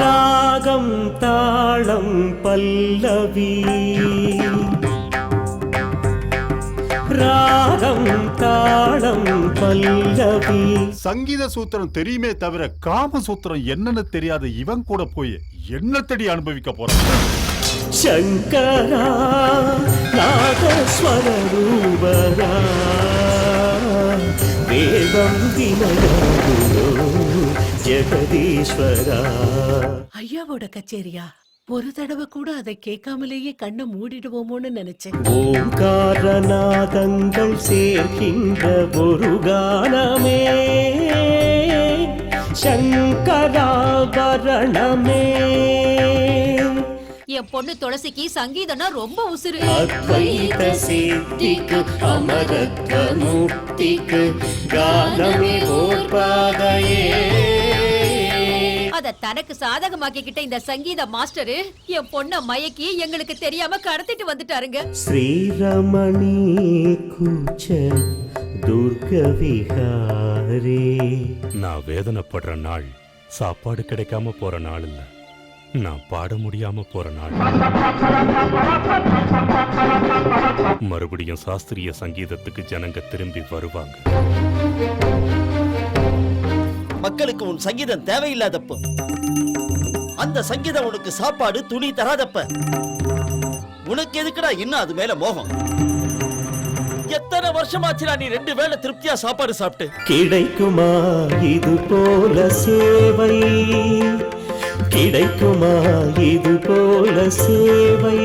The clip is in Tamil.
ராகம் தாளம் பல்லவி, ராகம் தாளம் பல்லவி. சங்கீத சூத்திரம் தெரியுமே தவிர காம சூத்திரம் என்னன்னு தெரியாத இவன் கூட போய் என்னத்தடி அனுபவிக்க போறான்? சங்கரா நாதஸ்வர ரூபரா வேதம் வினயகுலோ ஜெகதீஸ்வரா. ஐயாவோட கச்சேரியா? ஒரு தடவை கூட அதை கேட்காமலேயே கண்ணை மூடிடுவோமோன்னு நினைச்சேன். ஓங்காரநாதங்கள் சேர்க்கின்ற ஒரு கானமே சங்கராபரணமே. என் பொண்ணு துளசிக்கு சங்கீதம்னா ரொம்ப உசுரு. அத்வைத சித்திக்கு அமரத்வ முக்திக்கு கானமே ஓர்பாதையே. அத தனக்கு சாதகமாக்கிக்கிட்ட இந்த சங்கீத மாஸ்டரு என் பொண்ண மயக்கி எங்களுக்கு தெரியாம கடத்திட்டு வந்துட்டாருங்க. ஸ்ரீரமணி கூச்ச துர்க விஹாரே. நான் வேதனைப்படுற நாள் சாப்பாடு கிடைக்காம போற நாள் இல்ல, நான் பாட முடியாம போற நாள். மறுபடியும் சாஸ்திரிய சங்கீதத்துக்கு ஜனங்க திரும்பி வருவாங்க. மக்களுக்கு உன் சங்கீதம் தேவையில்லாதப்ப, அந்த சங்கீதம் உனக்கு சாப்பாடு துணி தராதப்ப, உனக்கு எதுக்குடா இன்னும் அது மேல மோகம்? எத்தனை வருஷமாச்சுடா நீ 2 வேளை திருப்தியா சாப்பாடு சாப்பிட்டு? கிடைக்குமா இது போல சேவை, கிடைக்குமா இது போல சேவை?